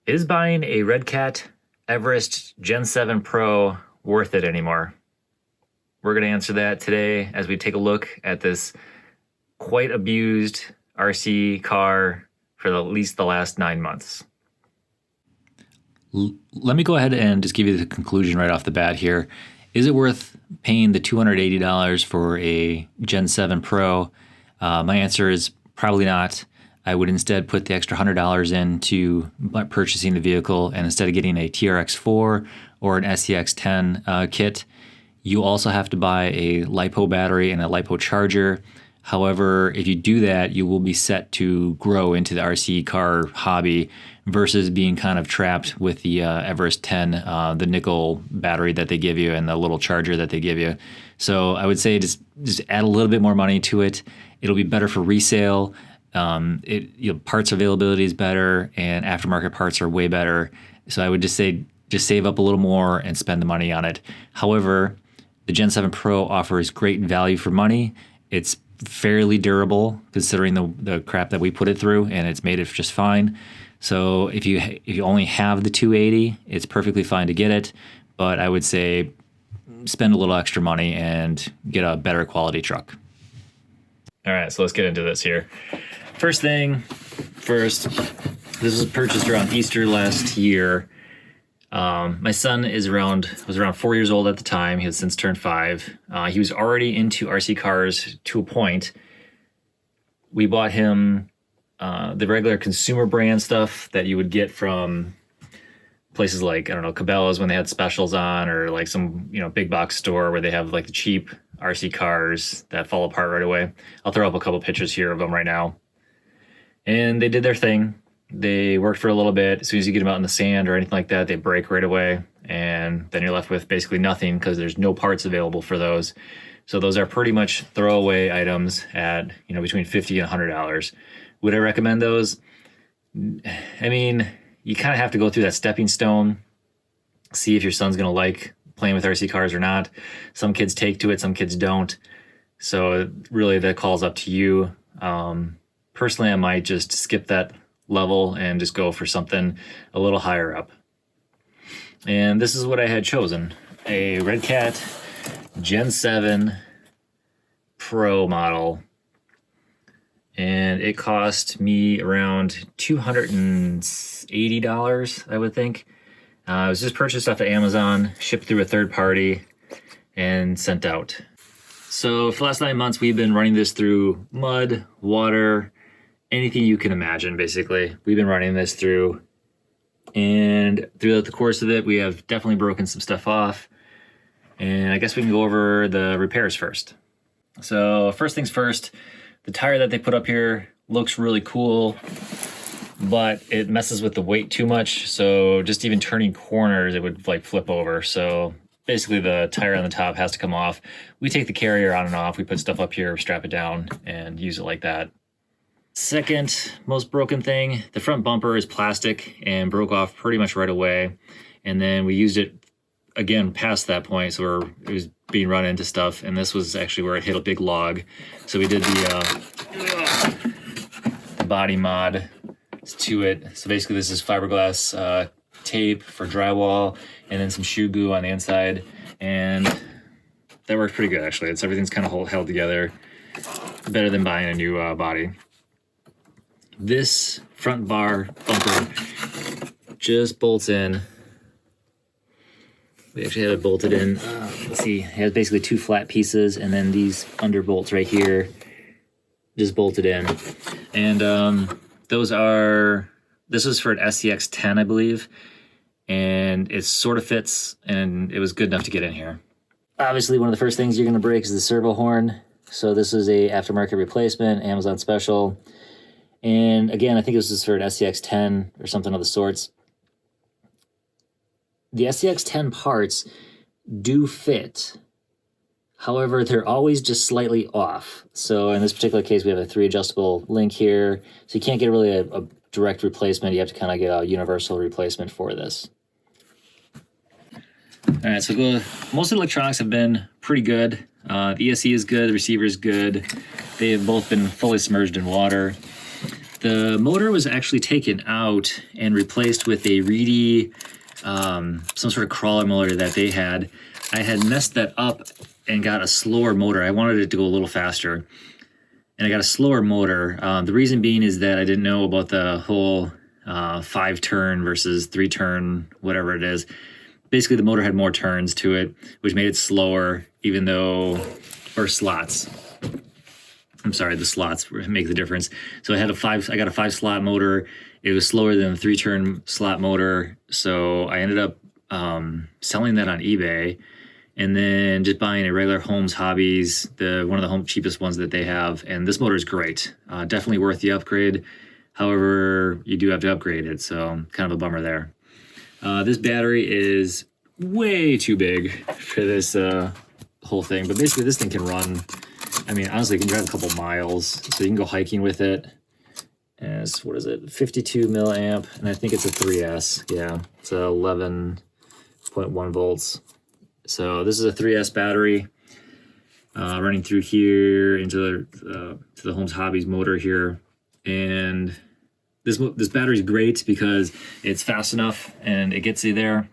Is buying a Redcat Everest Gen 7 Pro worth it anymore? We're going to answer that today as we take a look at this quite abused RC car for at least the last 9 months. Let me go ahead and just give you the conclusion right off the bat here. Is it worth paying the $280 for a Gen 7 Pro? My answer is probably not. I would instead put the extra $100 into purchasing the vehicle, and instead of getting a TRX4 or an SCX10 kit, you also have to buy a Lipo battery and a Lipo charger. However, if you do that, you will be set to grow into the RC car hobby versus being kind of trapped with the Everest 10, the nickel battery that they give you and the little charger that they give you. So I would say just add a little bit more money to it. It'll be better for resale. Parts availability is better, and aftermarket parts are way better. So I would just say save up a little more and spend the money on it. However, the Gen 7 Pro offers great value for money. It's fairly durable considering the crap that we put it through, and it's made it just fine. So if you only have the 280, it's perfectly fine to get it, but I would say spend a little extra money and get a better quality truck. All right, so let's get into this here. First thing first, this was purchased around Easter last year. My son was around 4 years old at the time. He had since turned 5. He was already into RC cars to a point. We bought him the regular consumer brand stuff that you would get from places like, I don't know, Cabela's when they had specials on, or like some, big box store where they have like the cheap RC cars that fall apart right away. I'll throw up a couple pictures here of them right now. And they did their thing. They worked for a little bit. As soon as you get them out in the sand or anything like that, they break right away. And then you're left with basically nothing because there's no parts available for those. So those are pretty much throwaway items at, between $50 and $100. Would I recommend those? I mean, you kind of have to go through that stepping stone, see if your son's going to like playing with RC cars or not. Some kids take to it, some kids don't. So really that call's up to you. Personally, I might just skip that level and just go for something a little higher up. And this is what I had chosen. A Redcat Gen 7 Pro model. And it cost me around $280, I would think. It was just purchased off of Amazon, shipped through a third party, and sent out. So for the last 9 months, we've been running this through mud, water, anything you can imagine, basically. We've been running this through, and throughout the course of it, we have definitely broken some stuff off. And I guess we can go over the repairs first. So first things first, the tire that they put up here looks really cool, but it messes with the weight too much. So just even turning corners, it would like flip over. So basically the tire on the top has to come off. We take the carrier on and off. We put stuff up here, strap it down, and use it like that. Second most broken thing, the front bumper is plastic and broke off pretty much right away. And then we used it again past that point, so it was being run into stuff. And this was actually where it hit a big log. So we did the body mod to it. So basically this is fiberglass tape for drywall, and then some shoe glue on the inside. And that worked pretty good, actually. Everything's kind of held together. Better than buying a new body. This front bar bumper just bolts in. We actually have it bolted in. Let's see, it has basically 2 flat pieces, and then these under bolts right here just bolted in. And this was for an SCX10, I believe, and it sort of fits, and it was good enough to get in here. Obviously, one of the first things you're going to break is the servo horn. So this is a aftermarket replacement, Amazon special. And again, I think this is for an SCX10 or something of the sorts. The SCX10 parts do fit. However, they're always just slightly off. So in this particular case, we have a 3 adjustable link here. So you can't get really a direct replacement. You have to kind of get a universal replacement for this. All right, so most of the electronics have been pretty good. The ESC is good, the receiver is good. They have both been fully submerged in water. The motor was actually taken out and replaced with a Reedy, some sort of crawler motor that they had. I had messed that up and got a slower motor. I wanted it to go a little faster, and I got a slower motor. The reason being is that I didn't know about the whole 5-turn versus 3-turn, whatever it is. Basically, the motor had more turns to it, which made it slower, or slots. I'm sorry, the slots make the difference. So I got a 5-slot motor. It was slower than the 3-turn slot motor. So I ended up selling that on eBay, and then just buying a regular Holmes Hobbies, one of the cheapest ones that they have. And this motor is great. Definitely worth the upgrade. However, you do have to upgrade it, so kind of a bummer there. This battery is way too big for this whole thing, but basically this thing can run, I mean, honestly, it can drive a couple miles, so you can go hiking with it. As, 52 milliamp, and I think it's a 3S. Yeah, it's a 11.1 volts. So this is a 3S battery running through here into the Holmes Hobbies motor here, and this battery is great because it's fast enough and it gets you there.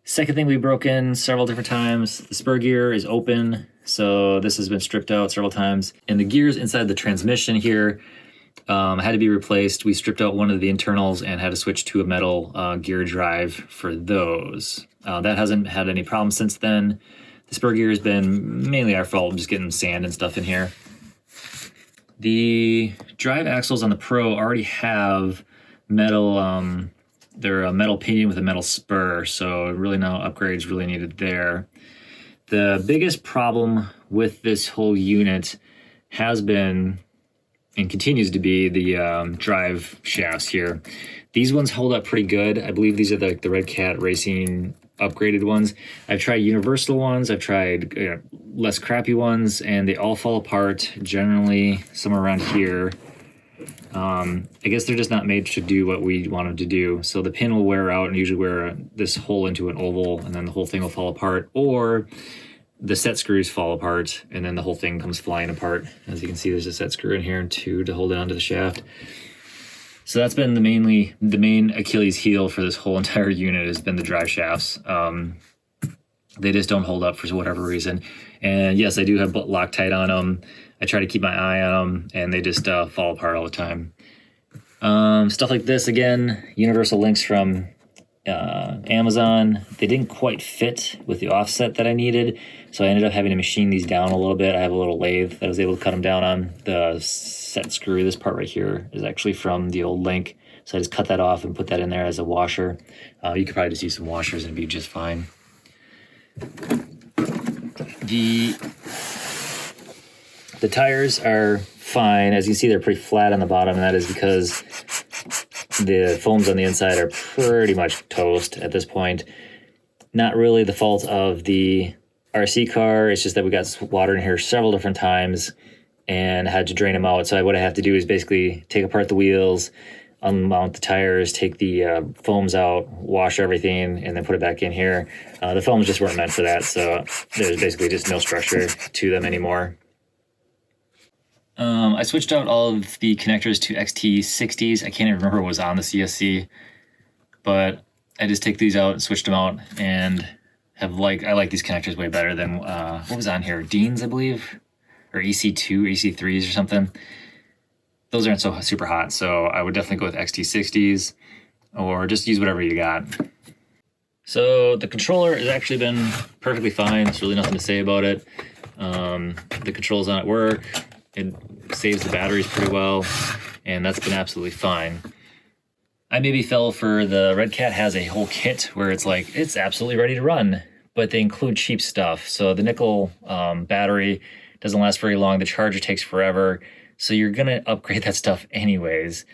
Second thing we broke in several different times, the spur gear is open, so this has been stripped out several times. And the gears inside the transmission here had to be replaced. We stripped out one of the internals and had to switch to a metal gear drive for those. That hasn't had any problems since then. The spur gear has been mainly our fault, just getting sand and stuff in here. The drive axles on the Pro already have metal, they're a metal pinion with a metal spur, so really no upgrades really needed there. The biggest problem with this whole unit has been and continues to be the drive shafts here. These ones hold up pretty good. I believe these are the Redcat Racing upgraded ones. I've tried universal ones, I've tried less crappy ones, and they all fall apart generally somewhere around here. I guess they're just not made to do what we want them to do. So the pin will wear out and usually wear this hole into an oval, and then the whole thing will fall apart, or the set screws fall apart and then the whole thing comes flying apart. As you can see, there's a set screw in here too to hold it onto the shaft. So that's been the main Achilles heel for this whole entire unit has been the drive shafts. They just don't hold up for whatever reason. And yes, I do have Loctite on them. I try to keep my eye on them, and they just fall apart all the time. Stuff like this, again, universal links from Amazon. They didn't quite fit with the offset that I needed, so I ended up having to machine these down a little bit. I have a little lathe that I was able to cut them down on. The set screw, this part right here, is actually from the old link, so I just cut that off and put that in there as a washer. You could probably just use some washers and it'd be just fine. The tires are fine. As you can see, they're pretty flat on the bottom, and that is because the foams on the inside are pretty much toast at this point. Not really the fault of the RC car. It's just that we got water in here several different times and had to drain them out. So what I have to do is basically take apart the wheels, unmount the tires, take the foams out, wash everything, and then put it back in here. The foams just weren't meant for that, so there's basically just no structure to them anymore. I switched out all of the connectors to XT60s. I can't even remember what was on the CSC, but I just take these out and switched them out, and I like these connectors way better than what was on here, Dean's, I believe, or EC2, EC3s or something. Those aren't so super hot, so I would definitely go with XT60s or just use whatever you got. So the controller has actually been perfectly fine. There's really nothing to say about it. The controls on it work. It saves the batteries pretty well, and that's been absolutely fine. I maybe fell for the Redcat has a whole kit where it's like, it's absolutely ready to run, but they include cheap stuff. So the nickel battery doesn't last very long. The charger takes forever. So you're going to upgrade that stuff anyways.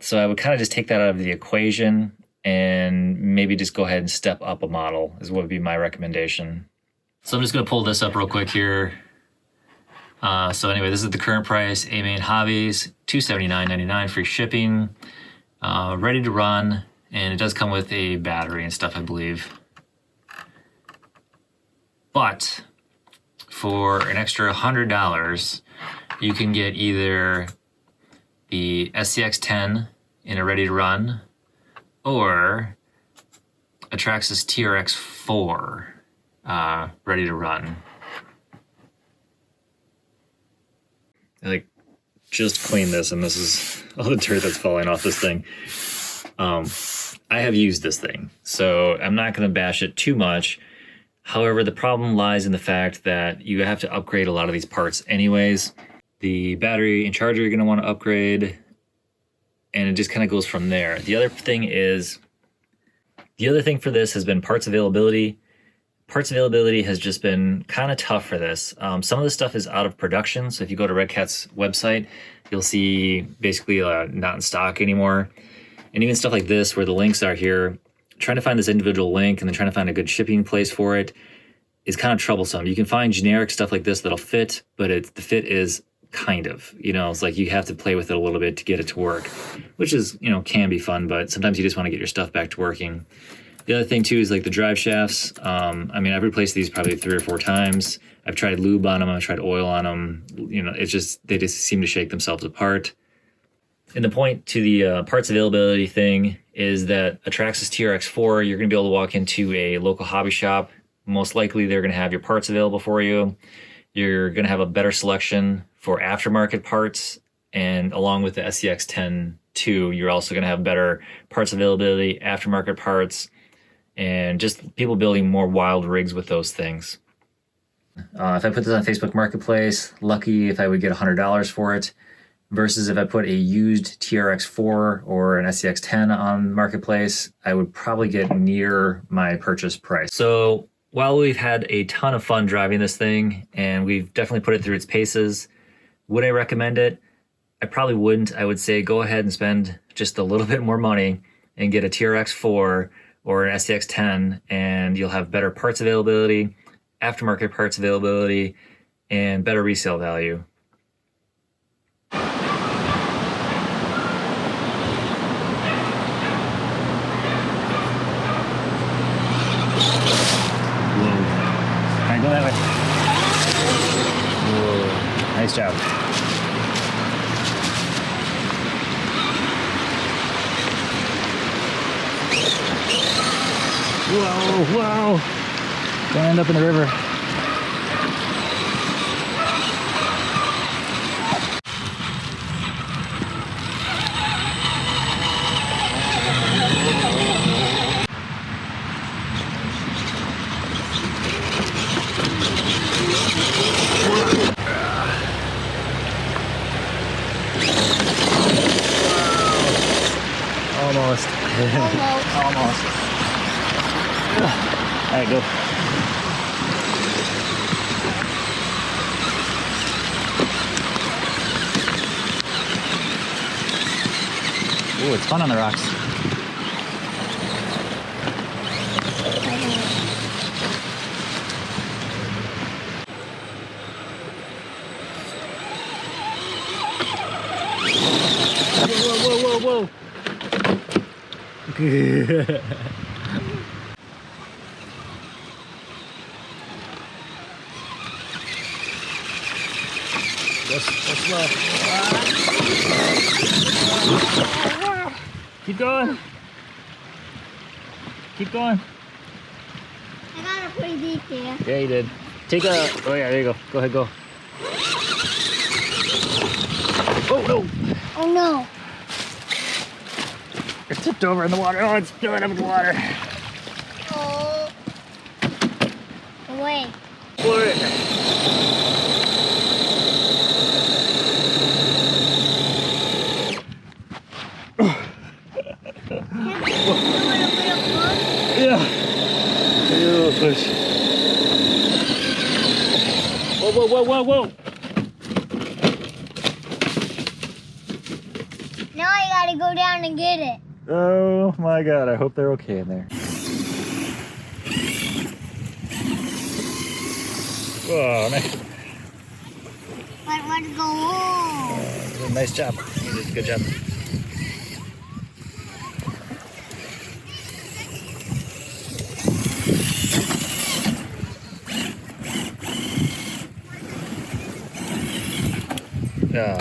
So I would kind of just take that out of the equation and maybe just go ahead and step up a model is what would be my recommendation. So I'm just going to pull this up real quick here. So anyway, this is the current price, A-Main Hobbies, $279.99 free shipping, ready to run, and it does come with a battery and stuff, I believe. But for an extra $100, you can get either the SCX10 in a ready to run, or a Traxxas TRX4 ready to run. I like just cleaned this, and this is all the dirt that's falling off this thing. I have used this thing, so I'm not going to bash it too much. However, the problem lies in the fact that you have to upgrade a lot of these parts anyways. The battery and charger you're going to want to upgrade, and it just kind of goes from there. The other thing for this has been parts availability. Parts availability has just been kind of tough for this. Some of the stuff is out of production, so if you go to Redcat's website, you'll see basically not in stock anymore. And even stuff like this, where the links are here, trying to find this individual link and then trying to find a good shipping place for it is kind of troublesome. You can find generic stuff like this that'll fit, but the fit is kind of, it's like you have to play with it a little bit to get it to work, which is, can be fun, but sometimes you just want to get your stuff back to working. The other thing too is like the drive shafts. I've replaced these probably 3 or 4 times. I've tried lube on them. I've tried oil on them. They just seem to shake themselves apart. And the point to the parts availability thing is that a Traxxas TRX4, you're going to be able to walk into a local hobby shop. Most likely they're going to have your parts available for you. You're going to have a better selection for aftermarket parts. And along with the SCX10 2, you're also going to have better parts availability, aftermarket parts, and just people building more wild rigs with those things. If I put this on Facebook Marketplace, lucky if I would get $100 for it. Versus if I put a used TRX4 or an SCX10 on Marketplace, I would probably get near my purchase price. So while we've had a ton of fun driving this thing, and we've definitely put it through its paces, would I recommend it? I probably wouldn't. I would say go ahead and spend just a little bit more money and get a TRX4 or an SCX10, and you'll have better parts availability, aftermarket parts availability, and better resale value. Go that way. Whoa, nice job. Whoa. Don't end up in the river. Almost. Almost. All right, go. Ooh, it's fun on the rocks. Whoa. Go slow. Keep going. Keep going. I got it pretty deep there. Yeah, you did. Take a. Oh yeah, there you go. Go ahead, go. Oh no. Oh no. It tipped over in the water. Oh, it's filling up in the water. Oh. Away. Floor it. Yeah. Ew, push. Whoa. Now I gotta go down and get it. Oh my god, I hope they're okay in there. Whoa, nice. But let's go home. Nice job. You did a good job. Oh.